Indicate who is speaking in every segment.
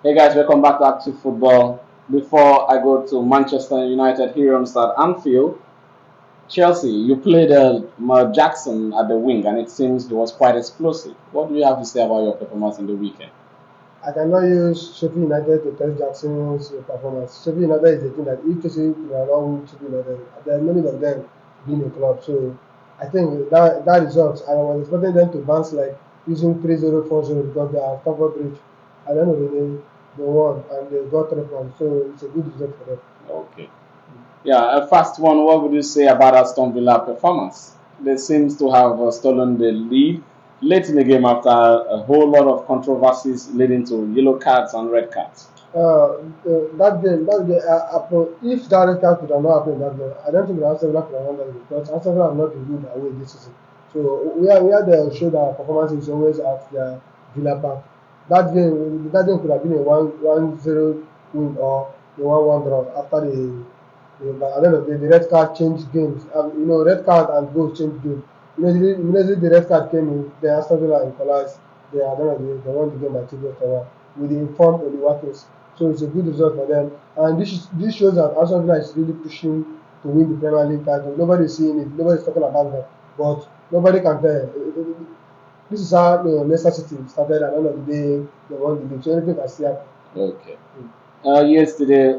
Speaker 1: Hey guys, welcome back to Active Football. Before I go to Manchester United Heroes at Anfield, Chelsea, you played Jackson at the wing and it seems he was quite explosive. What do you have to say about your performance in the weekend?
Speaker 2: I cannot use Sheffield United to test Jackson's performance. Sheffield United is a team that if Chelsea were not with Sheffield United, there are many of them being a club. So I think that results, I was expecting them to bounce like using 3-0, 4-0 because they are Stamford Bridge. At the end of the day, they won and they got 3 points. So it's a good result for them.
Speaker 1: Okay. Yeah, a fast one. What would you say about Aston Villa performance? They seems to have stolen the lead late in the game after a whole lot of controversies leading to yellow cards and red cards.
Speaker 2: If that red card could have not happened that game, I don't think the Arsenal could have won that game because Arsenal have not been good away this season. So we are the show that our performance is always at the Villa Park. That game could have been a 1-0 win or a 1-1 draw after but at the end of the day, the red card changed games. Red card and goals change games. Immediately the red card came in, the Aston Villa equalized. At the end of the day, they won the game by 2-1 with the informed Oli Watkins. So it's a good result for them. And this shows that Aston Villa is really pushing to win the Premier League title. Nobody is seeing it. Nobody is talking about them. But nobody can tell. This is how Leicester City started. At the end of the day, they won the league. So anything can still happen.
Speaker 1: Okay. Yesterday,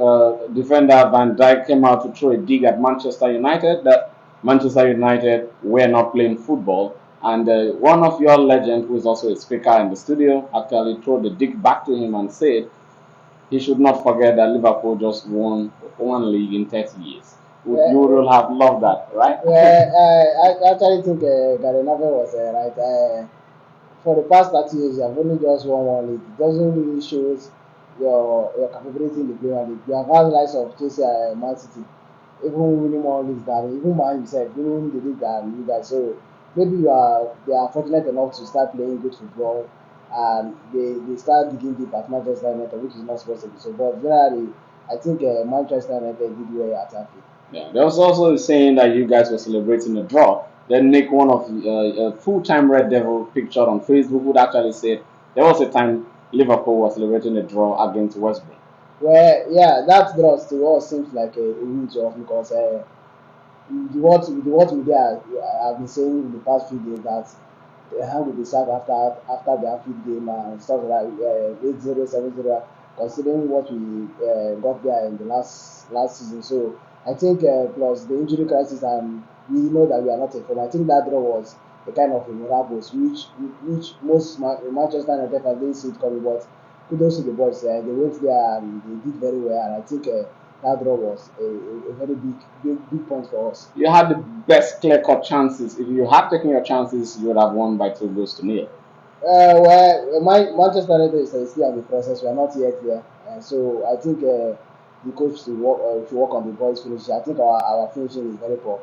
Speaker 1: defender Van Dijk came out to throw a dig at Manchester United that Manchester United were not playing football. And one of your legends, who is also a speaker in the studio, actually threw the dig back to him and said he should not forget that Liverpool just won one league in 30 years. You would have loved that, right?
Speaker 3: I actually think Gary Neville was right. For the past 30 years, you have only just won one league. It doesn't really show your capability in the Premier League. You have had the likes of Chelsea and Man City, even winning more leagues than even Man himself, winning the league than you guys. So maybe they are fortunate enough to start playing good football and they start digging deep at Manchester United, which is not supposed to be so. But generally, I think Manchester United did well at Anfield.
Speaker 1: Yeah, there was also saying that you guys were celebrating a draw. Then Nick, one of a full-time Red Devil, pictured on Facebook, would actually say there was a time Liverpool was celebrating a draw against West Brom.
Speaker 3: Well, yeah, that draw to us seems like a win to us because the what media have been saying in the past few days that the hand will be sacked after the Anfield game and stuff like that, 8-0, 7-0, considering what we got there in the last season. So I think plus the injury crisis and we know that we are not a form. I think that draw was a kind of a miracle, which most Manchester United fans didn't see it coming. But kudos to the boys, they went there and they did very well. And I think that draw was a very big point for us.
Speaker 1: You had the best clear-cut chances. If you had taken your chances, you would have won by 2 goals to nil.
Speaker 3: Manchester United is still in the process. We are not yet there, so I think the coach should work on the boys' finishing. I think our finishing is very poor.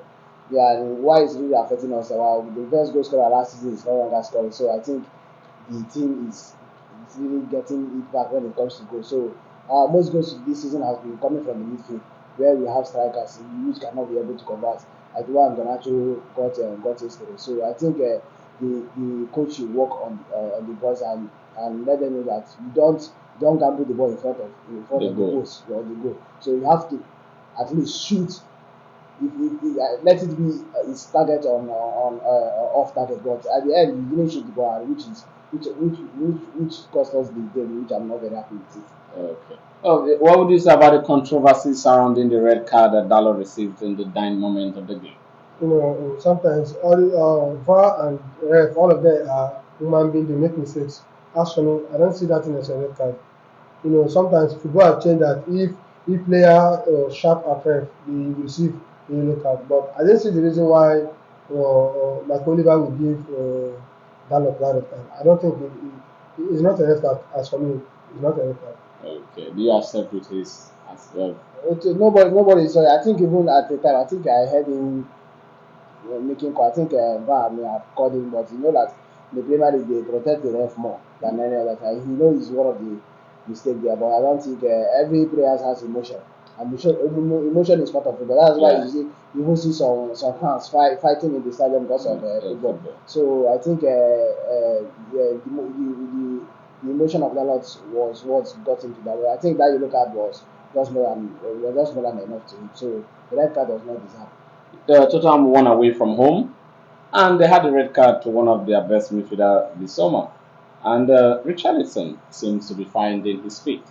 Speaker 3: Yeah, and why it's really affecting us? The best goal scorer last season is no longer scoring, so I think the team is really getting it back when it comes to goals. So most goals this season has been coming from the midfield, where we have strikers which cannot be able to convert. Like the one Garnacho got yesterday. So I think the coach should work on the boys and let them know that you don't gamble the ball in front of the post or the goal. So you have to at least shoot. Let it be his target on off target, but at the end you didn't shoot the ball, which cost us the game, which I'm not very happy with it.
Speaker 1: Okay. Oh, what would you say about the controversy surrounding the red card that Dallo received in the dying moment of the game?
Speaker 2: Sometimes VAR and ref, all of them are human beings. They make mistakes. As for me, I don't see that in as a red card. Sometimes football have changed that if player sharp at ref, they receive a yellow card. But I don't see the reason why Mike Oliver would give Dalot that red card. I don't think it's not a red card. As for me, it's not a red card.
Speaker 1: Okay. Do you accept it is as well?
Speaker 3: Nobody. Sorry, I think even at the time, I think I heard him making call. I think VAR may have called him, but you know that in the Premier League they protect the ref more than any other time. He knows it's one of the mistake there, but I don't think every player has emotion. Emotion is part of it, but that's why you even see some fans fighting in the stadium because of football. So I think the emotion of that lot was what got him to that way. I think that yellow card was just more than enough to him. So the red card was not deserved.
Speaker 1: Tottenham won away from home, and they had a red card to one of their best midfielder this summer. And Richarlison seems to be finding his feet.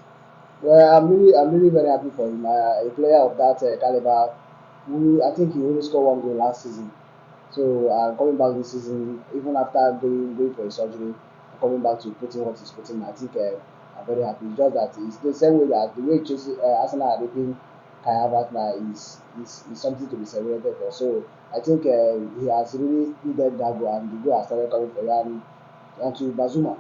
Speaker 3: Well, I'm really very happy for him. A player of that caliber, who I think he only scored one goal last season. So coming back this season, even after going for a surgery, coming back to putting what he's putting, I think I'm very happy. It's just that it's the same way that the way Chelsea, Arsenal are raping Kai Havertz now is something to be celebrated for. So I think he has really needed that goal, and the goal has started coming for him. And to Bazuma,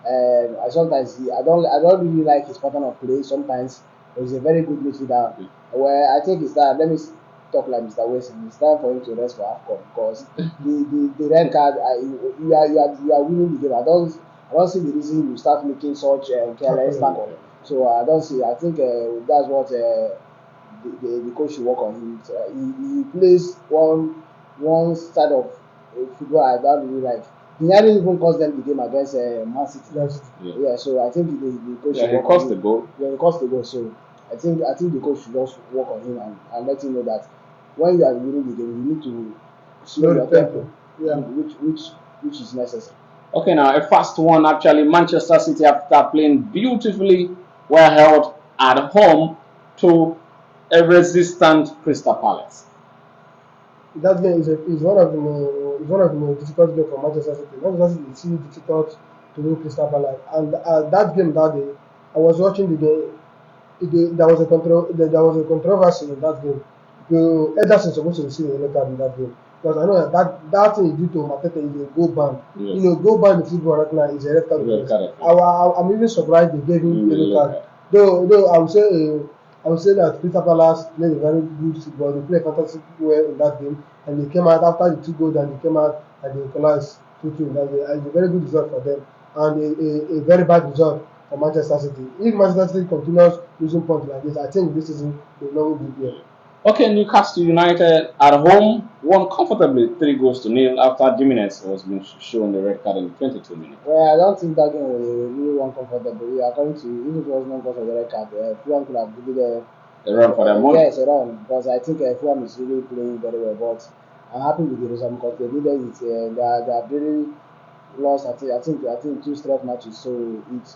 Speaker 3: I sometimes I don't really like his pattern of play. Sometimes but he's a very good midfielder. Where I think it's time. Let me talk like Mr. Wilson. It's time for him to rest for AFCON because the red card. You are winning the game. I don't see the reason you start making such careless tackle. So I don't see. I think that's what the coach should work on him. He plays one side of football I don't really like. He hadn't even cost them the game against Man City.
Speaker 2: Yes.
Speaker 3: Yeah, so I think the coach
Speaker 1: Yeah,
Speaker 3: should
Speaker 1: he
Speaker 3: work
Speaker 1: cost
Speaker 3: on
Speaker 1: the
Speaker 3: him.
Speaker 1: goal.
Speaker 3: Yeah, he cost the goal. So I think the coach should just work on him and let him know that when you are winning the game, you need to slow
Speaker 2: Slow
Speaker 3: your
Speaker 2: the tempo.
Speaker 3: tempo,
Speaker 2: Yeah.
Speaker 3: which is necessary.
Speaker 1: Okay, now a fast one. Actually, Manchester City, after playing beautifully, were held at home to a resistant Crystal Palace.
Speaker 2: That game is one of the most difficult games for Manchester City. Manchester City is really difficult to win Crystal Palace, and that game that day, I was watching the game. There was a controversy in that game. Ederson supposed to receive a yellow card in that game because I know that thing is due to Matete is a goal ban.
Speaker 1: Yes.
Speaker 2: You know, goal ban in football right now is a red card.
Speaker 1: Red card.
Speaker 2: I'm even surprised they gave him yellow card. Though I would say that Crystal Palace played a very good football. They played fantastic well in that game, and they came out after the two goals and they came out and they equalized 2-2 in that game. And it's a very good result for them and a very bad result for Manchester City. If Manchester City continues losing points like this, I think this season they will not win the game.
Speaker 1: Okay, Newcastle United at home won comfortably 3 goals to 0 after Jimenez was being shown the red card in 22 minutes.
Speaker 3: Well, I don't think that game was really one comfortable. Yeah, according to if it was not because of the red card, Fulham could have given
Speaker 1: A run for their money.
Speaker 3: yes, a run because I think Fulham is really playing very well. But I'm happy with the result because they needed it. They have really lost. I think two straight matches. So it's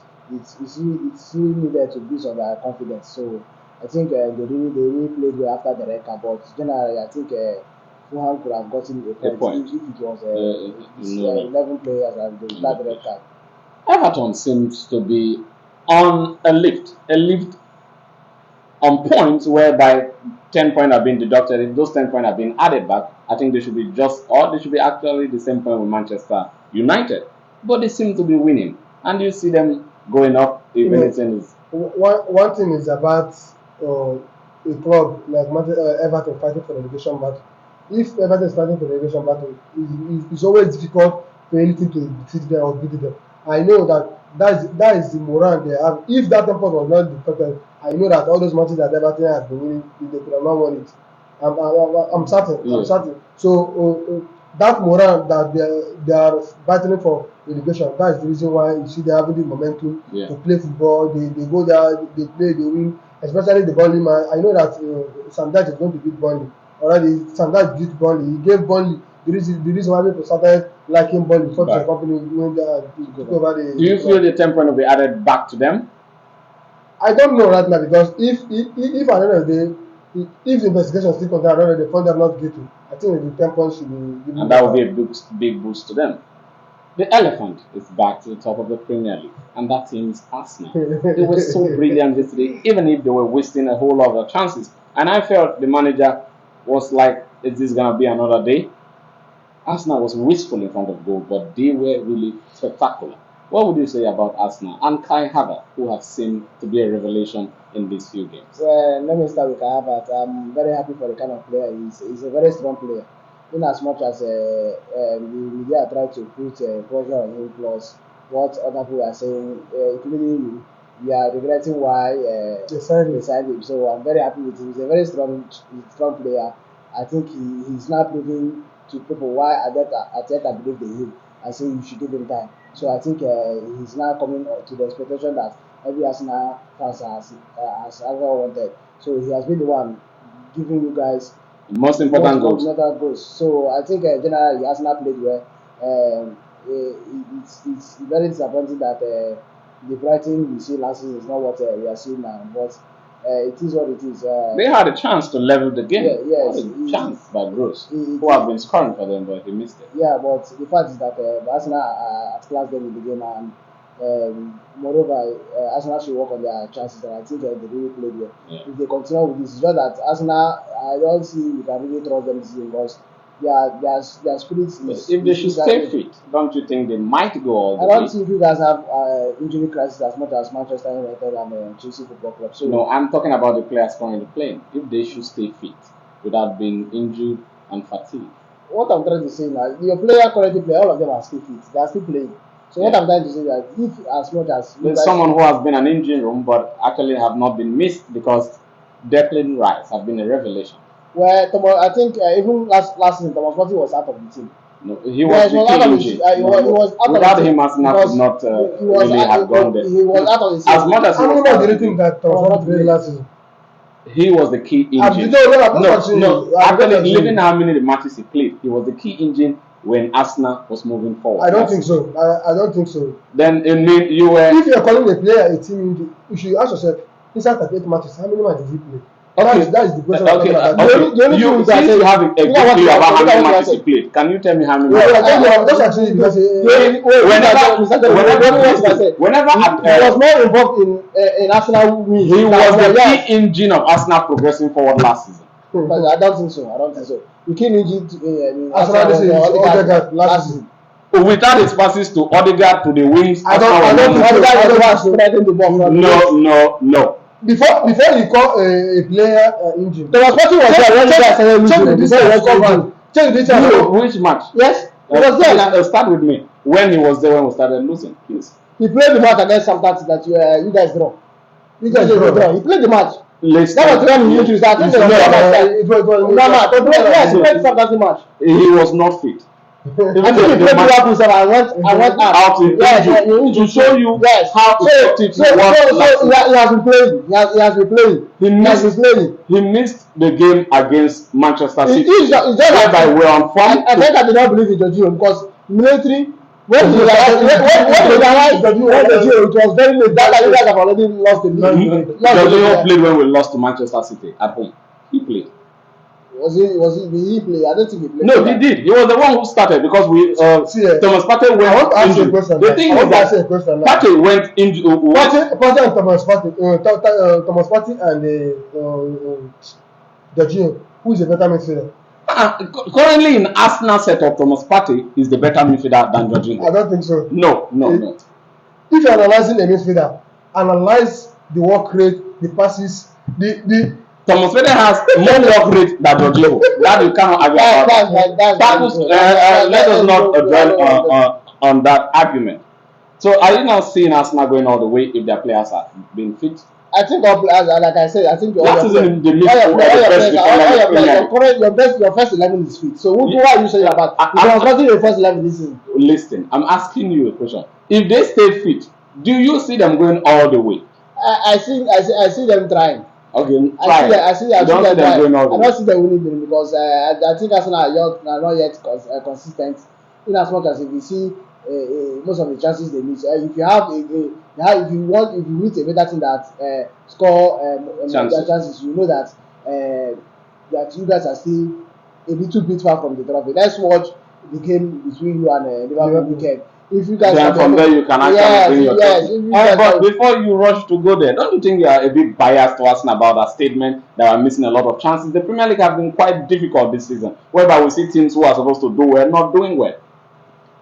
Speaker 3: really needed to boost on their confidence. So I think they really played well after the red card. But generally, I think Fulham could have gotten a point, if it was
Speaker 1: no.
Speaker 3: 11 players and they got the red card.
Speaker 1: Everton seems to be on a lift on points whereby 10 points have been deducted. If those 10 points have been added back, I think they should be actually the same point with Manchester United. But they seem to be winning, and you see them going up if anything is.
Speaker 2: One thing is about a club like Everton fighting for relegation battle. If Everton is fighting for relegation battle, it's always difficult for anything to defeat them or beat them. I know that is the morale they have. If that tempo was not defeated, I know that all those matches that Everton has been winning, they could have not won it. I'm certain.
Speaker 1: Yeah.
Speaker 2: I'm certain. So that morale that they are battling for relegation, that is the reason why you see they having the momentum to play football. They go there, they play, they win. Especially the Burnley man. I know that Sam Dyche is going to beat Burnley. Already, Sam Dyche beat Burnley. He gave Burnley the reason why people started liking Burnley before the company when they took over the.
Speaker 1: Do you feel the 10 points will be added back to them?
Speaker 2: I don't know right now because if at the end of the day, if the investigation still continue, I don't know, they find them not guilty. I think the 10 points should be given.
Speaker 1: And that will be a big boost to them. The elephant is back to the top of the Premier League, and that team is Arsenal. It was so brilliant yesterday, even if they were wasting a whole lot of chances. And I felt the manager was like, is this going to be another day? Arsenal was wistful in front of goal, but they were really spectacular. What would you say about Arsenal and Kai Havertz, who have seemed to be a revelation in these few games?
Speaker 3: Well, let me start with Kai Havertz. I'm very happy for the kind of player he's a very strong player. In as much as the media try to put pressure on him, plus what other people are saying, including we are regretting why
Speaker 2: they signed
Speaker 3: him. So I'm very happy with him. He's a very strong player. I think he's now proving to people why Arteta believed in him and say you should give him time. So I think he's now coming to the expectation that every Arsenal fans has ever wanted. So he has been the one giving you guys
Speaker 1: Most important goals.
Speaker 3: multiple goals. So I think generally Arsenal played well. It's very disappointing that the Brighton we see last season is not what we are seeing now. But it is what it is.
Speaker 1: They had a chance to level the game.
Speaker 3: Yes,
Speaker 1: a chance by Bruce, who have been scoring for them, but he missed it.
Speaker 3: Yeah, but the fact is that Arsenal outclassed them in the game, and moreover, Arsenal should work on their chances, and I think they really played well.
Speaker 1: Yeah.
Speaker 3: If they continue with this, it's just that Arsenal, I don't see we can really trust them this season because their spirit is.
Speaker 1: If they should stay fit, don't you think they might go all the way?
Speaker 3: I don't think you guys have injury crisis as much as Manchester United and Chelsea Football Club. So
Speaker 1: no, I'm talking about the players currently playing. If they should stay fit without being injured and fatigued.
Speaker 3: what I'm trying to say now, your player currently play, all of them are still fit. They are still playing. So what I'm trying to say is that if as much as
Speaker 1: there's someone who has been an engine room but actually have not been missed because Declan Rice have been a revelation.
Speaker 3: Well, I think even last season Thomas Partey was out of the team.
Speaker 1: No, he was the key engine.
Speaker 3: He was out
Speaker 1: without
Speaker 3: of the
Speaker 1: him,
Speaker 3: team
Speaker 1: Arsenal could not really have gone there.
Speaker 3: He was out of the team.
Speaker 1: As much as
Speaker 2: How many do you think that Thomas Partey played last season?
Speaker 1: He was the key engine. No. Actually, living how many matches he played, he was the key engine when Arsenal was moving forward.
Speaker 2: I don't think so. I don't think so.
Speaker 1: Then it mean you were.
Speaker 2: If you're calling a player a team injury, you should ask yourself, inside 38 matches, how many matches did he play?
Speaker 1: Okay,
Speaker 2: that is the question.
Speaker 1: Okay,
Speaker 2: The only
Speaker 1: you
Speaker 2: thing
Speaker 1: you have a good clue about how many matches he played. Can you tell me how many matches?
Speaker 2: That's actually because
Speaker 1: whenever
Speaker 3: he was more involved in Arsenal wins.
Speaker 1: He was the key engine of Arsenal progressing forward last season.
Speaker 3: But I don't think so. The key engine in
Speaker 2: Arsenal this is Odegaard last season.
Speaker 1: Without his passes to Odegaard to the wings,
Speaker 2: I don't think
Speaker 3: Odegaard was spreading the ball.
Speaker 1: No.
Speaker 2: Before you call a player injured,
Speaker 3: Thomas Partey was there when you guys started losing.
Speaker 2: Check the details.
Speaker 1: Which match?
Speaker 3: Yes, he was there.
Speaker 1: Start with me. When he was there when we started losing, please.
Speaker 3: He played the match against Southampton that you guys draw. He played the match. That was when he injured. I think
Speaker 2: it was
Speaker 3: yes, he played Southampton match.
Speaker 1: He was not fit.
Speaker 3: I think he played Liverpool, so I went out
Speaker 1: to show you how effective
Speaker 3: he has been playing. He has been playing.
Speaker 1: He missed the game against Manchester City.
Speaker 3: Whereby
Speaker 1: we're on form.
Speaker 3: I think I did not believe in Jorginho because military when he realized it was very late. That you guys have already lost the league.
Speaker 1: Jorginho played when we lost to Manchester City at home. He played.
Speaker 3: Did he play? I don't think he played.
Speaker 1: No, he did. He was the one who started because we Thomas Partey went injured.
Speaker 2: The thing is that
Speaker 1: Partey went injured.
Speaker 2: Partey and Thomas Partey and Jorginho, who is a better midfielder?
Speaker 1: Currently in Arsenal setup, Thomas Partey is the better midfielder than Jorginho.
Speaker 2: I don't think so.
Speaker 1: No.
Speaker 2: If you're analyzing a midfielder, analyze the work rate, the passes, the
Speaker 1: Thomas Partey has more work rate than Jorginho. That you cannot argue about. Let us not dwell on that argument. So, are you now seeing Arsenal going all the way if their players are being fit?
Speaker 3: I think all players, like I said, I think
Speaker 1: your first
Speaker 3: 11 is fit. So who are you saying about? If your first 11 this season.
Speaker 1: Listen, I'm asking you a question. If they stay fit, do you see them going all the way?
Speaker 3: I see them trying.
Speaker 1: Okay,
Speaker 3: I see them trying.
Speaker 1: I
Speaker 3: don't see them winning them because I think Arsenal are not yet consistent. In as much as if you see most of the chances they miss, if you meet a better team that score chances, you know that you guys are still a little bit far from the trophy. Let's watch the game between you and Liverpool weekend. If you guys
Speaker 1: then from there you can actually bring your but before you rush to go there, don't you think you are a bit biased to Arsenal about that statement that are missing a lot of chances? The Premier League have been quite difficult this season, whereby we see teams who are supposed to do well not doing well.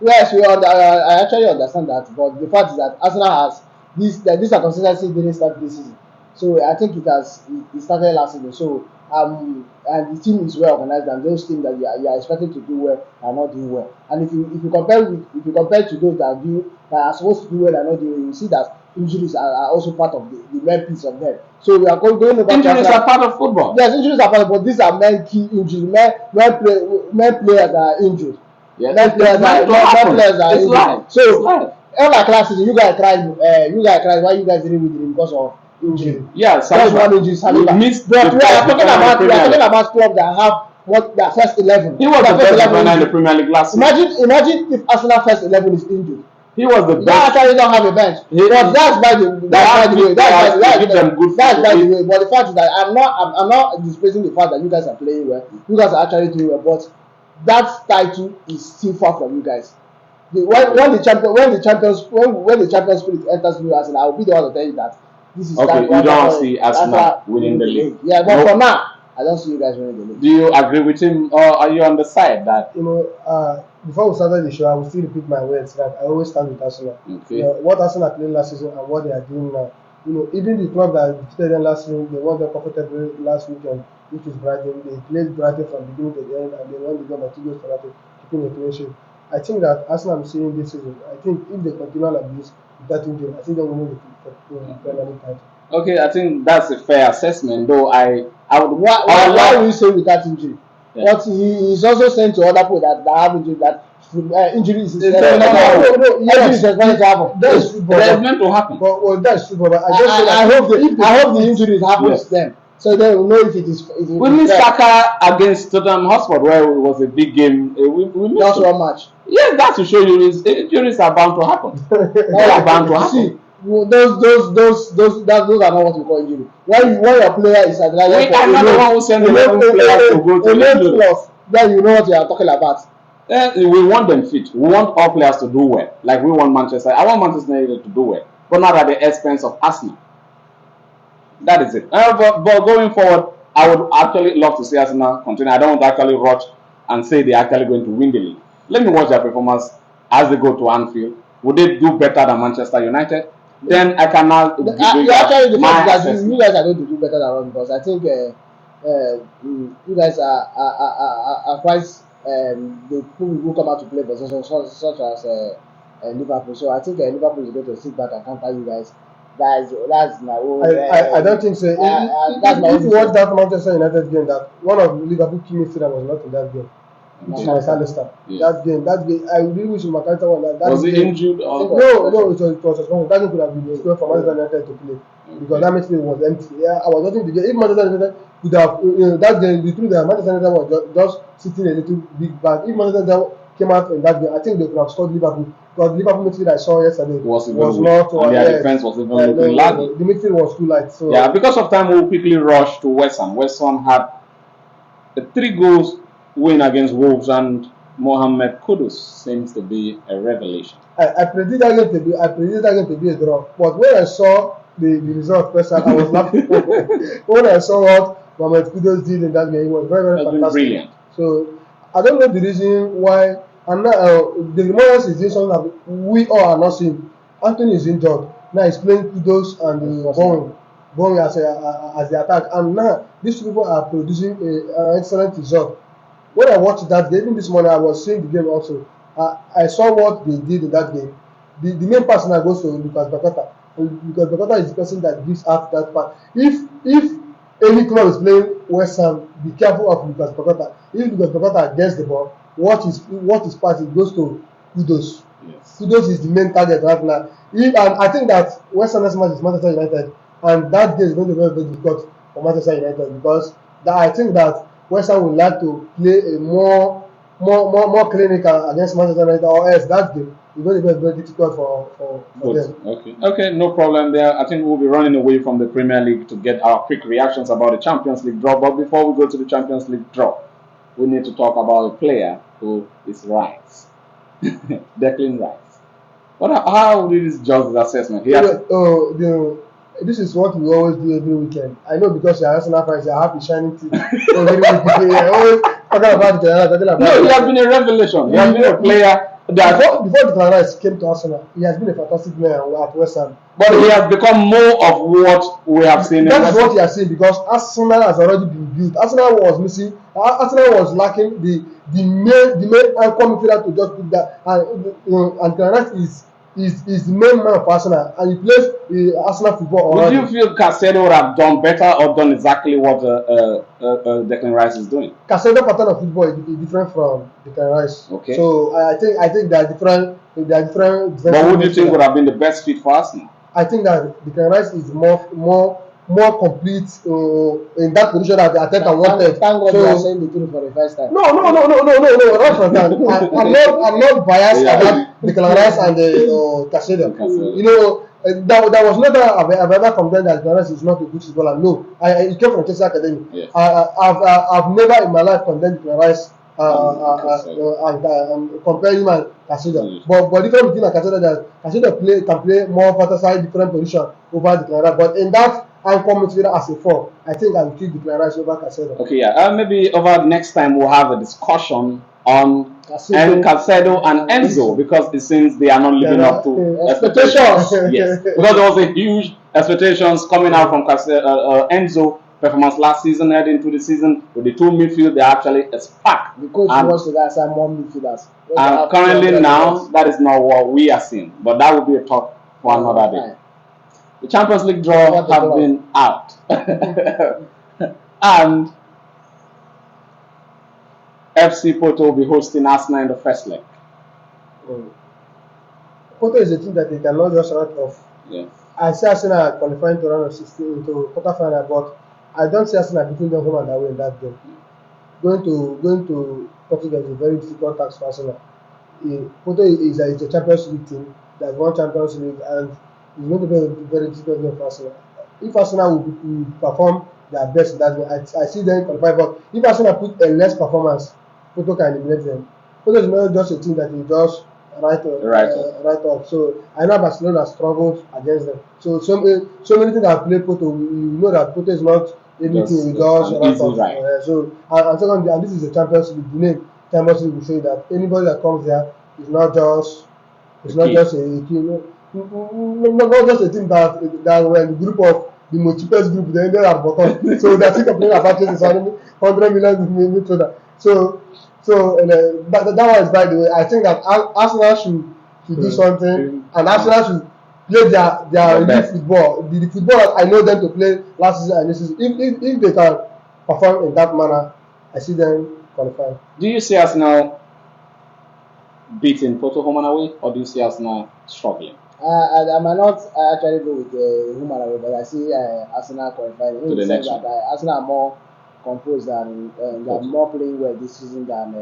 Speaker 3: Yes, I actually understand that, but the fact is that Arsenal has this consistency didn't start this season, so I think it started last season. So and the team is well organized, and those teams that you are expecting to do well are not doing well. And if you compare to those that are supposed to do well and not doing well, you see that injuries are also part of the main piece of them. So we are going over.
Speaker 1: Injuries are part of football.
Speaker 3: Yes, injuries are part of, but these are main key injuries. Main players that are injured.
Speaker 1: Yes,
Speaker 3: players are injured. So All like last season, you guys cried. Why you guys didn't win the league because of injury?
Speaker 1: Yeah,
Speaker 3: That's one injury,
Speaker 1: We missed
Speaker 3: But
Speaker 1: the
Speaker 3: we are
Speaker 1: first defender in the Premier League.
Speaker 3: about clubs that have what their first 11.
Speaker 1: He was
Speaker 3: their
Speaker 1: the best defender in the
Speaker 3: injury.
Speaker 1: Premier League last season.
Speaker 3: Imagine if Arsenal first 11 is injured.
Speaker 1: He was the
Speaker 3: You
Speaker 1: best.
Speaker 3: actually don't have a bench. But that's by the way. That's by the way. But the fact is that I'm not dispraising the fact that you guys are playing well. You guys are actually doing well. But that title is still far from you guys. When the champions spirit enters you, Arsenal, I will be the one to tell you that this is
Speaker 1: okay. You don't see Arsenal winning the league.
Speaker 3: Yeah, but for now, I don't see you guys winning the league.
Speaker 1: Do you agree with him, or are you on the side that?
Speaker 2: Before we started the show, I will still repeat my words that I always stand with Arsenal.
Speaker 1: Okay.
Speaker 2: What Arsenal played last season and what they are doing now. Even the club that defeated them last season, they won them comfortably last weekend, which is Brighton. They played Brighton from beginning to the end, and they won the game by 2 goals to nothing, keeping a clean sheet. I think that Arsenal I'm seeing this season. I think if they continue like this with that injury, I think they will win the Premier League title.
Speaker 1: Okay, I think that's a fair assessment. Though I would.
Speaker 3: Why will you say with that injury? Yeah. But he is also saying to other people that have injury that injury is
Speaker 2: Yes, that's football.
Speaker 1: That is meant to happen.
Speaker 2: Well, that's football. But
Speaker 3: I hope the injuries happen to them, so they will know if it is.
Speaker 1: We missed Saka against Tottenham Hotspur, where it was a big game. We missed
Speaker 3: just one match.
Speaker 1: Yes, that's to show you injuries are bound to happen. They are bound to happen.
Speaker 3: See, those are not what we call injury. When your player is at
Speaker 1: we are not the one who sends 11 players to go to the
Speaker 3: plus, then you know what you are talking about.
Speaker 1: We want them fit. We want all players to do well. Like we want Manchester. I want Manchester United to do well, but not at the expense of Arsenal. That is it. But going forward, I would actually love to see Arsenal continue. I don't want to actually rush and say they're actually going to win the league. Let me watch their performance as they go to Anfield. Would they do better than Manchester United? Then I can now.
Speaker 3: You actually you guys are going to do better than us because I think you guys are quite the people who come out to play positions such as Liverpool. So I think Liverpool is going to sit back and counter you guys. That's my own.
Speaker 2: I don't think so. If you watch that Manchester United game, that one of Liverpool key midfielder was not in that game. McAllister. That game, I really wish McAllister won that.
Speaker 1: Was he injured?
Speaker 2: No, it was suspension. That game could have been square for Manchester United to play because that midfield was empty. Yeah, I was watching the game. If Manchester United could have that game, the truth that Manchester United was just sitting a little big back. If Manchester United came out in that game, I think they could have scored Liverpool. Because Liverpool midfield I saw yesterday was not.
Speaker 1: And their defense was even looking laggy.
Speaker 2: The midfield was too light. So
Speaker 1: yeah, because of time, we'll quickly rush to West Ham. West Ham had a 3 goals win against Wolves, and Mohamed Kudus seems to be a revelation.
Speaker 2: I predicted that game to be a draw. But when I saw the result first half, I was laughing. When I saw what Mohamed Kudus did in that game, it was very fantastic.
Speaker 1: Brilliant.
Speaker 2: So I don't know the reason why. And now the remorse is doing something that we all are not seeing. Anthony is injured. Now he's playing Kudos and Bowen as the attack. And now these people are producing an excellent result. When I watched that game, even this morning I was seeing the game also. I saw what they did in that game. The main person that goes to Lucas Bakata. Because Bakata is the person that gives out that part. If any club is playing West Ham, be careful of Lucas Bakata. If Lucas Bakata gets the ball, what is pass, it goes to Kudos.
Speaker 1: Yes.
Speaker 2: Kudos is the main target right now. And I think that West Ham's match is Manchester United, and that game is going to be very difficult for Manchester United because I think that West Ham would like to play a more clinical against Manchester United, or else that game is going to be very difficult for them.
Speaker 1: Okay, no problem there. I think we'll be running away from the Premier League to get our quick reactions about the Champions League draw. But before we go to the Champions League draw, we need to talk about a player who is Rice. Declan Rice. How did this judge the assessment?
Speaker 2: This is what we always do every weekend. I know because you're Arsenal fans, you have the shining teeth. Always talking about it.
Speaker 1: No, he has been a revelation. He has been a player that
Speaker 2: before Declan Rice came to Arsenal, he has been a fantastic player at West Ham.
Speaker 1: But he has become more of what we have seen.
Speaker 2: That is what you are saying because Arsenal has already been built. Arsenal was missing. Arsenal was lacking the main anchor midfielder to just put that. And Declan Rice is is the main man for Arsenal, and he plays Arsenal football
Speaker 1: Would
Speaker 2: already.
Speaker 1: you feel Caicedo would have done better or done exactly what Declan Rice is doing?
Speaker 2: Caicedo pattern of football is different from Declan Rice.
Speaker 1: Okay.
Speaker 2: So I think they are different. They are different.
Speaker 1: But who do you think would have been the best fit for Arsenal?
Speaker 2: I think that Declan Rice is more complete in that position that Arteta wanted.
Speaker 3: Thank God you are saying the truth for the first time.
Speaker 2: No, not from that. I'm not biased about Declan Rice and Caicedo. You know, that was not that I've ever condemned that Declan Rice is not a good footballer. No, he came from Chelsea Academy.
Speaker 1: Yes.
Speaker 2: I've never in my life condemned Declan Rice and compare him and Caicedo. But different between Caicedo that Caicedo can play more versatile different position over Declan Rice. But in that anchor midfielder as a four, I think I will keep Declan Rice over Caicedo.
Speaker 1: Okay, yeah. Maybe over next time we'll have a discussion on Caicedo and Enzo, because it seems they are not living up to expectations. Yes, because there was a huge expectations coming out from Enzo performance last season, heading into the season with the two midfield. They actually a spark.
Speaker 3: The coach wants to guys more midfielders.
Speaker 1: And currently now that is not what we are seeing, but that will be a talk for another day. The Champions League draw have been out, and FC Porto will be hosting Arsenal in the first leg.
Speaker 2: Porto is a team that they cannot just write off.
Speaker 1: Yeah.
Speaker 2: I see Arsenal qualifying to round of 16 into quarterfinal, but I don't see Arsenal beating them home and away in that game. Going to Portugal is a very difficult task for Arsenal. Porto is a Champions League team that won Champions League, and it's going to be a very difficult game for Arsenal. If Arsenal will perform their best in that game, I see them qualify. But if Arsenal put a less performance, Porto can eliminate them. Porto is not just a team that you just write off. So I know Barcelona struggled against them. So many things that play Porto, you know that Porto is not anything we just write off.
Speaker 1: Right.
Speaker 2: So and secondly, and this is the Champions League. The name Champions League will say that anybody that comes there is not just a team. Not just a team that were in the group of the most cheapest group. They ended at bottom. So they're still complaining about Chelsea 100 million midfielder. So that one is by the way. I think that Arsenal should do something, and Arsenal should play their elite football. The football that I know them to play last season and this season. If they can perform in that manner, I see them qualifying.
Speaker 1: Do you see Arsenal beating Porto home and away, or do you see Arsenal struggling?
Speaker 3: I might not actually go with home and away, but I see Arsenal qualifying.
Speaker 1: To the next one.
Speaker 3: Arsenal are more composed and they are more playing well this season than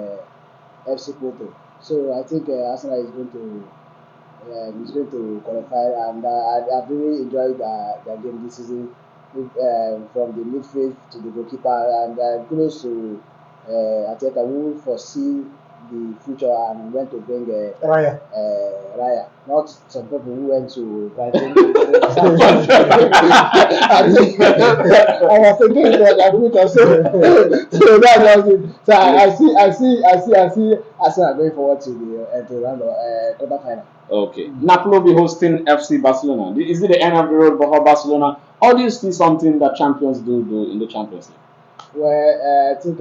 Speaker 3: FC Porto. So I think Arsenal is going to qualify, and I've really enjoyed their game this season, from the midfield to the goalkeeper, and kudos to Arteta, who foresee the future and went to bring Raya, not some people who went to Brighton. I was thinking that I put us so that was it. So I see Arsenal going forward to the round of quarterfinal.
Speaker 1: Okay. Napoli will be hosting FC Barcelona. Is it the end of the road for Barcelona, or do you see something that champions do in the Champions League?
Speaker 3: Well, I think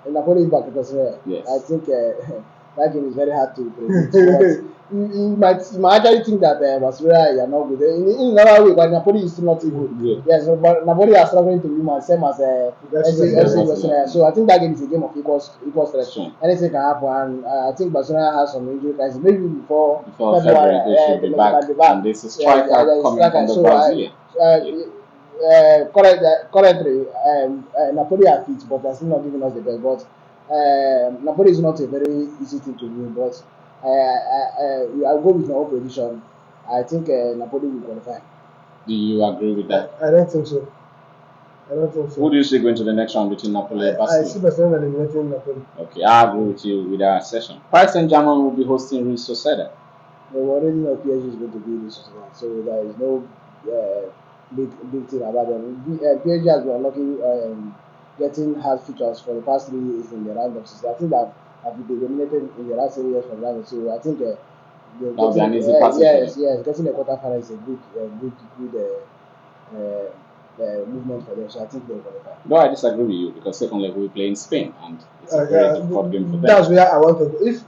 Speaker 3: Napoli back because
Speaker 1: yes.
Speaker 3: I think that game is very hard to predict. you might actually think that Barcelona are not good. In another way, but Napoli is still not good.
Speaker 1: Yeah.
Speaker 3: Yes, but Napoli are struggling to win, same as FC. So I think that game is a game of equal threat.
Speaker 1: Sure.
Speaker 3: Anything can happen, and I think Barcelona has some injury crisis. Maybe before
Speaker 1: February they should be back. And there's a striker coming from the Brazilian.
Speaker 3: Currently, Napoli are fit, but they're still not giving us the best. But Napoli is not a very easy thing to win. But I'll go with my own prediction. I think Napoli will qualify.
Speaker 1: Do you agree with that?
Speaker 2: I don't think so.
Speaker 1: Who do you see going to the next round between Napoli and Barcelona?
Speaker 2: I see Barcelona eliminating Napoli.
Speaker 1: Okay, I agree with you with that session. Paris Saint-Germain will be hosting Real Sociedad.
Speaker 3: We already know PSG is going to be Real Sociedad, so there is no big thing about them. PSG has been unlucky getting hard features for the past 3 years in the round of 16. I think that have been eliminated in the last 3 years from round. So I think yes, getting a quarterfinal is a good movement for them. So I think they'll qualify.
Speaker 1: No, I disagree with you because second leg we play in Spain and it's a very difficult game for them.
Speaker 2: That's where I want to go. If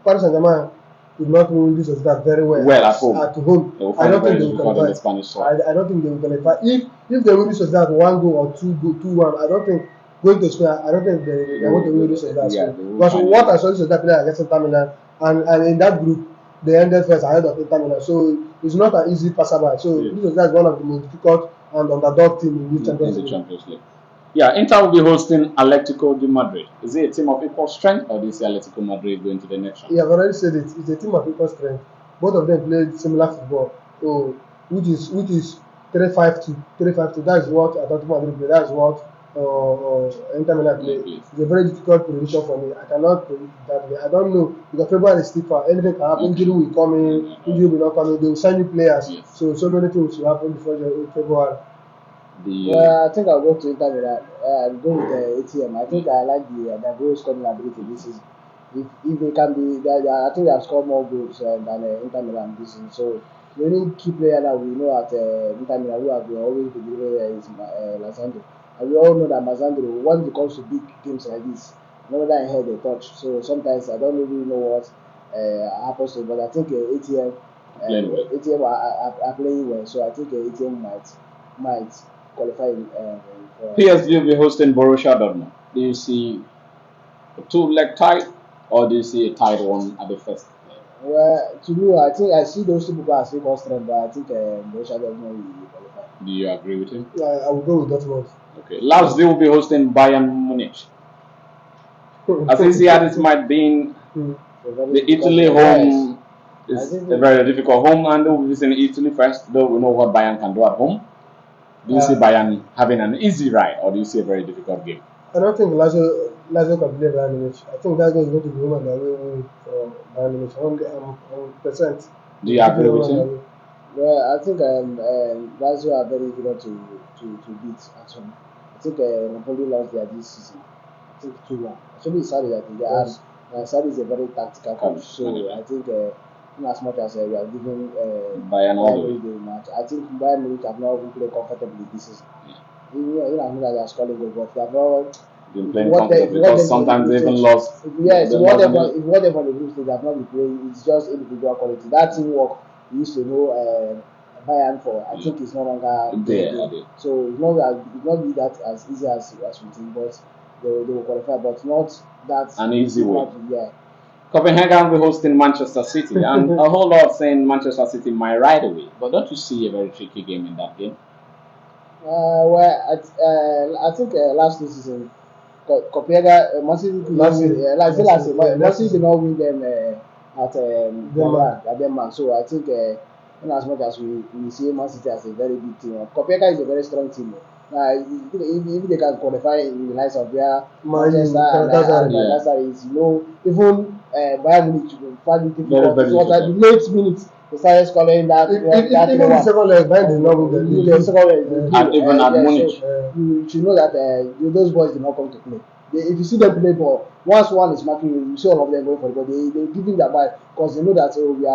Speaker 2: Paris Saint-Germain did not win this that very well,
Speaker 1: Well, at home.
Speaker 2: At home.
Speaker 1: They will
Speaker 2: I
Speaker 1: find it
Speaker 2: don't
Speaker 1: very
Speaker 2: think they will
Speaker 1: difficult in the
Speaker 2: qualify.
Speaker 1: Spanish soil.
Speaker 2: I don't think they will qualify. If they win this that 1 goal or 2-1, I don't think going to Spain. I don't think they are going to win this that.
Speaker 1: Yeah,
Speaker 2: So
Speaker 1: they will
Speaker 2: because
Speaker 1: find
Speaker 2: what
Speaker 1: it.
Speaker 2: I saw this that player against Inter Milan, and in that group they ended first ahead of Inter Milan. So it's not an easy passerby. So
Speaker 1: Yeah.
Speaker 2: this is one of the most difficult and underdog team in this Champions
Speaker 1: In the
Speaker 2: League.
Speaker 1: Champions League. Yeah, Inter will be hosting Atletico de Madrid. Is it a team of equal strength, or do you see Atletico Madrid going to the next round?
Speaker 2: You have already said it. It's a team of equal strength. Both of them played similar football. So which is 3-5-2. 3-5-2. That's what Atletico Madrid play. That's what Inter Milan play. It's a very difficult prediction for me. I cannot predict that way. I don't know because February is still far. Anything can happen. Injury will come in. Injury will not come in. They will sign new players.
Speaker 1: Yes.
Speaker 2: So many things will happen before February.
Speaker 3: Well, I think I'll go to Inter Milan. I'll go with ATM. I think I like the goal scoring ability this season. If they can be, I think they have scored more goals than Inter Milan this season. So the only key player that we know at Inter Milan who have been always been delivering is Lazandro. And we all know that Mazandro, when it comes to big games like this, never that head they touch. So sometimes I don't really know what happens to him. But I think ATM are playing well. So I think ATM might qualify for
Speaker 1: PSG will be hosting Borussia Dortmund. Do you see a two-leg tie, or do you see a tight one at the first?
Speaker 3: Well, to me, I think I see those two people as equal strength, but I think Borussia Dortmund will qualify.
Speaker 1: Do you agree with him?
Speaker 2: I will go with Dortmund.
Speaker 1: Okay. Lazio will be hosting Bayern Munich. As easy as it might be, the Italy home is a very difficult home, and they'll be visiting Italy first, though we know what Bayern can do at home. Do you see Bayern having an easy ride, or do you see a very difficult game?
Speaker 2: I don't think Lazio can play Bayern Munich. I think that game is going to be home and away win for Bayern Munich. 100%.
Speaker 1: Do you agree with him?
Speaker 3: Well, I think Lazio are very difficult to beat at home. I think Napoli lost their this season. I think 2-1. Actually, Sarri, I think Sarri is a very tactical coach. So I think in as much as we are giving
Speaker 1: Bayern all the
Speaker 3: match, I think Bayern Munich have not even played comfortably this season. Even as much as they are scoring goals, but they have not
Speaker 1: been playing comfortably because sometimes they even lost.
Speaker 3: Yes, whatever the group stage, they have not been playing. It's just individual quality. That teamwork we used to know Bayern for. I think it's no longer there. So it's not be that as easy as we think, but they will qualify, but not that
Speaker 1: an easy way.
Speaker 3: Yeah.
Speaker 1: Copenhagen will be hosting Manchester City, and a whole lot saying Manchester City might ride away. But don't you see a very tricky game in that game?
Speaker 3: Well, I think last season, Copenhagen, Man City did not win them at Denmark. So I think, in as much as we see Man City as a very big team, Copenhagen is a very strong team. If they can qualify in the likes of their Manchester and Galatasaray is, even Bayern Munich will find it difficult. It was at the late minutes they started scoring that.
Speaker 2: Even the second leg, Bayern did not win
Speaker 3: the second leg.
Speaker 1: And even at Munich.
Speaker 3: So you should know that those boys did not come to play. If you see them play ball, once one is marking you see all of them going for the ball. They giving their ball because they know that we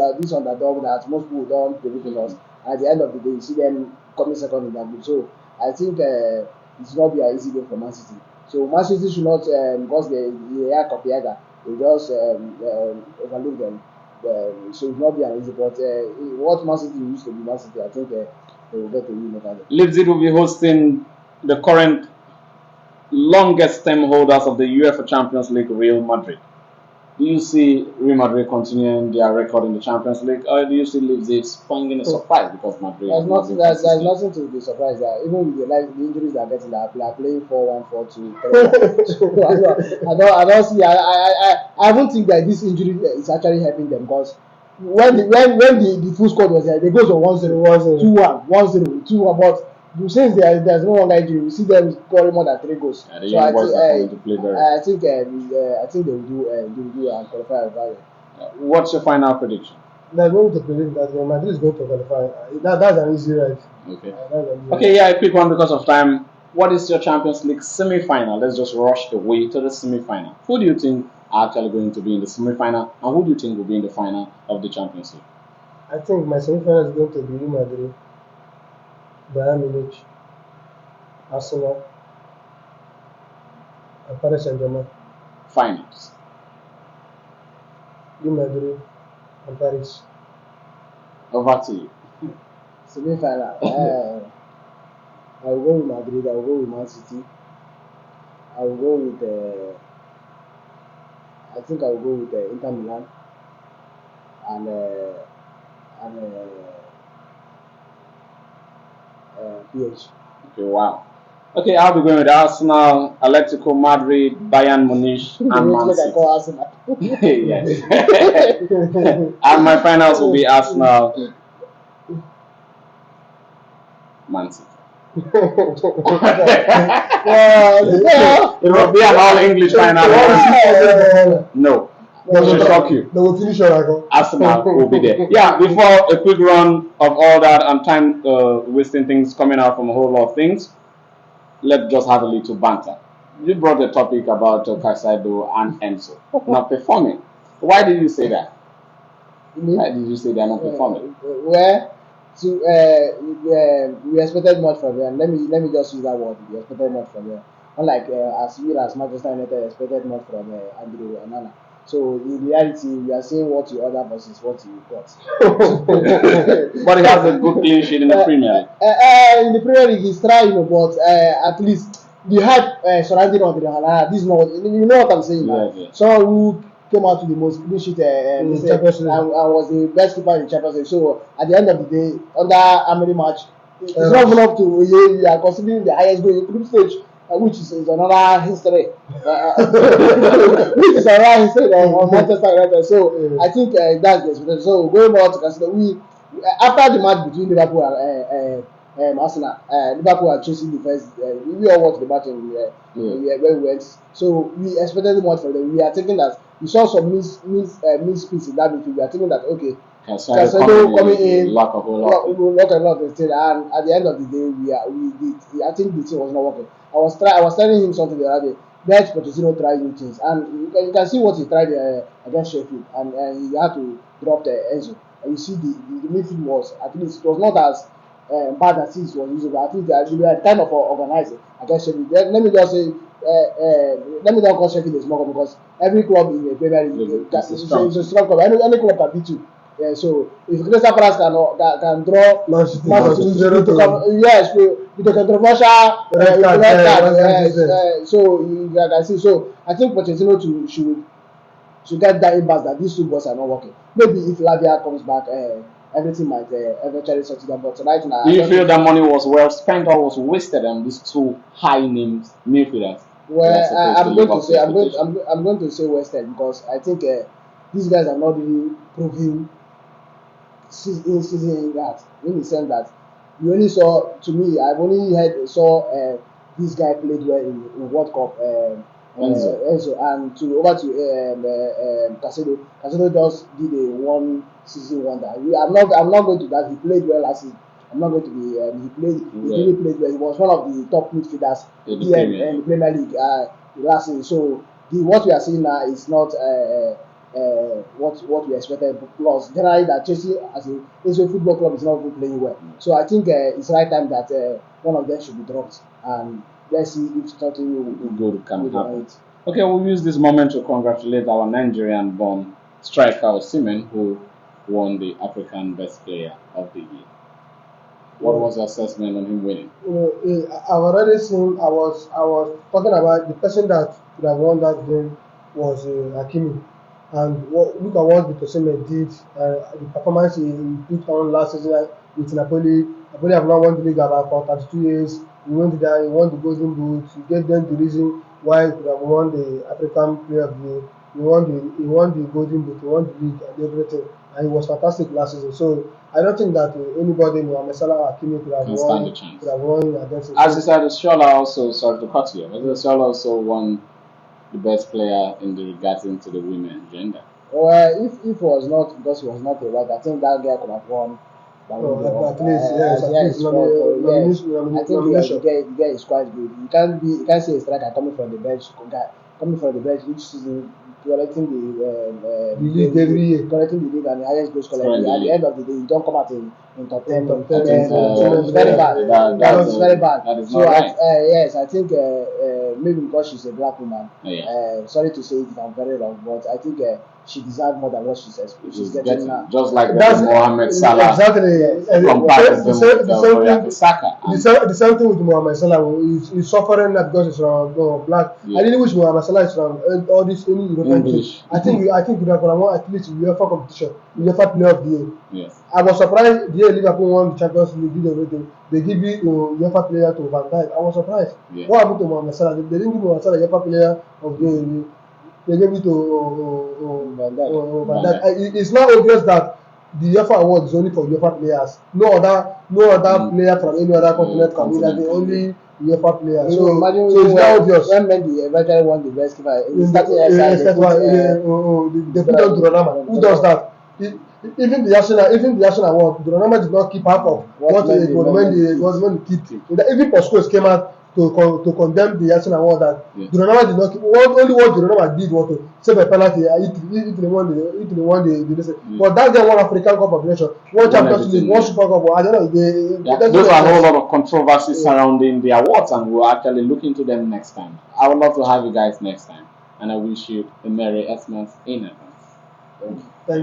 Speaker 3: are this underdog that most people don't believe in us. At the end of the day, you see them coming second in that group. So I think it's not be an easy game for Man City. So Man City should not because they are Copenhagen, they just overlook them. So it will not be an easy. But what Man City used to be Man City, I think they will get a win over them.
Speaker 1: Leipzig will be hosting the current longest term holders of the UEFA Champions League, Real Madrid. Do you see Real Madrid continuing their record in the Champions League, or do you see Leipzig finding a surprise because Madrid?
Speaker 3: There's nothing to be surprised at. Even with the injuries they are getting, they are playing 4-1, 4-2. So I don't see. I don't think that this injury is actually helping them because when the full squad was there, they go to 1-0, 2-1, 1-0, 2-1, but since there's no longer injury, we see them scoring more than 3 goals.
Speaker 1: Yeah, so I
Speaker 3: think they will do and qualify over it.
Speaker 1: What's your final prediction?
Speaker 2: There's no need to predict that Madrid is going to qualify. That's an easy ride.
Speaker 1: Okay, yeah, I pick one because of time. What is your Champions League semi-final? Let's just rush away to the semi-final. Who do you think are actually going to be in the semi-final, and who do you think will be in the final of the Champions League?
Speaker 2: I think my semi-final is going to be Real Madrid, Bayern Munich, Arsenal, and Paris Saint-Germain.
Speaker 1: Finals.
Speaker 2: Real Madrid and Paris.
Speaker 1: Over to you.
Speaker 3: Semi-final. I will go with Madrid. I will go with Man City. I will go with. I think I will go with Inter Milan and PSG.
Speaker 1: Okay, wow. Okay, I'll be going with Arsenal, Atletico Madrid, Bayern Munich, and Man
Speaker 3: Like I
Speaker 1: City.
Speaker 3: call Arsenal.
Speaker 1: Yes. And my finals will be Arsenal, Man City. It will be an all English final. No. It should shock you.
Speaker 2: They will finish on
Speaker 1: Arsenal will be there. Yeah, before a quick run of all that and time wasting things coming out from a whole lot of things, let's just have a little banter. You brought the topic about Casado and Enzo not performing. Why did you say that? Why did you say they're not performing?
Speaker 3: We expected much from them. Let me just use that word. We expected much from them. Unlike as we as Manchester United expected much from Andrew Onana. So in reality, we are seeing what you order versus what you got.
Speaker 1: But he has a good clean sheet in the Premier League.
Speaker 3: In the Premier League, he's trying, but at least the hype surrounding Andrew Onana. This is not. You know what I'm saying, man.
Speaker 1: Yeah.
Speaker 3: Someone who came out with the most clean sheet and was the best keeper in the Champions League. So at the end of the day, under how many match, it's not even up to you are considering the highest goal in group stage, which is another history. Which is another history on Manchester United. So I think that's the expectation. So going on to consider after the match between Liverpool and Arsenal, Liverpool are chasing the first. We all watched the match and where we went. So we expected much from them. We are thinking that we saw some miss speeds in that midfield. We are thinking that okay, Casado coming in, lock a lot of things, and at the end of the day, I think the team was not working. I was telling him something the other day. Let Pochettino try new things, and you can see what he tried against Sheffield, and he had to drop the Enzo. And you see the midfield was at least it was not as bad as it was usual. I think they were kind of organized against Sheffield. Let me just say. Let me not call Sheffield a small club because every club in the Premier League is a strong club. Any club can beat you. So if Crystal Palace can draw
Speaker 2: Man City
Speaker 3: yes, with a controversial red card, so you can see. So I think Pochettino should get that impact that these two boys are not working. Maybe if Lavia comes back, everything might eventually settle down. But tonight,
Speaker 1: do you feel that money was well spent or was wasted on these two high-named midfielders?
Speaker 3: Well, I'm going to say West End because I think these guys are not really proving season that in the sense that we only saw. To me, I've only saw this guy played well in World Cup. Enzo and over to Casado. Casado just did a one season wonder. I'm not going to that. He played well last season. I'm not going to be. He really played well. He was one of the top midfielders in the Premier League last season. So what we are seeing now is not what we expected. Plus, generally, that Chelsea as a football club is not even playing well. So I think it's right time that one of them should be dropped, and let's see if something
Speaker 1: good can happen. Okay, we'll use this moment to congratulate our Nigerian-born striker Osimhen, who won the African Best Player of the Year. What was your assessment on him winning?
Speaker 2: I've already seen. I was talking about the person that could have won that game was Hakimi, and look at what Osimhen did. The performance he put on last season with Napoli. Napoli have not won the league about for 32 years. He went there. He won the Golden Boot. He gave them the reason why he could have won the African Player of the Year. He won the Golden Boot. He won the league and everything, and he was fantastic last season. So I don't think that anybody, Mohamed Salah or Hakimi, could have won against him.
Speaker 1: As you said, Shola also, sorry to cut you, Shola also won the best player in the regarding to the women gender.
Speaker 3: Well, if it was not because he was not a white, I think that guy could have won.
Speaker 2: At least, yes.
Speaker 3: I think the guy is quite good. You can't say a striker coming from the bench, each season collecting the
Speaker 2: league every year,
Speaker 3: collecting the league and the highest goal scorer. At the end of the day, you don't come out in top 10.
Speaker 1: It's
Speaker 3: very bad. That's very bad.
Speaker 1: That is not right.
Speaker 3: Yes, I think maybe because she's a black woman.
Speaker 1: Yeah.
Speaker 3: Sorry to say it if I'm very wrong, but I think she deserves more than what she's getting now.
Speaker 1: Just like
Speaker 2: That's
Speaker 1: Mohamed Salah
Speaker 2: exactly
Speaker 1: compared
Speaker 2: the
Speaker 1: with
Speaker 2: same
Speaker 1: Bukayo
Speaker 2: thing.
Speaker 1: Saka.
Speaker 2: The same thing with Mohamed Salah. He's suffering that because he's from black.
Speaker 1: Yeah.
Speaker 2: I really wish Mohamed Salah is from all this only European
Speaker 1: English.
Speaker 2: team. I think we have won at least UEFA competition, UEFA Player of the Year.
Speaker 1: Yes.
Speaker 2: I was surprised the year Liverpool won the Champions League, did everything. They give you UEFA Player to Van Dijk. I was surprised.
Speaker 1: Yeah.
Speaker 2: What happened to Mohamed Salah? They didn't give Mohamed Salah UEFA Player of the Year. They gave it to Van Dijk. It's not obvious that the UEFA award is only for UEFA players. No other player from any other continent can win that. Only UEFA players. So it's not obvious.
Speaker 3: When Mendy eventually won the best keeper,
Speaker 2: They put on Donnarumma. Who does that? Even the Arsenal award, Donnarumma did not keep half of what Mendy keep. Even Postecoglou came out to condemn the Arsenal award that Donnarumma did not keep. Only what Donnarumma did was to save a penalty. Italy won the but that's the one African Cup of Nations, one Champions League, one Super Cup. I don't know.
Speaker 1: Those are a whole lot of controversies surrounding the awards, and we'll actually look into them next time. I would love to have you guys next time, and I wish you a Merry Xmas in advance.
Speaker 3: Thank you.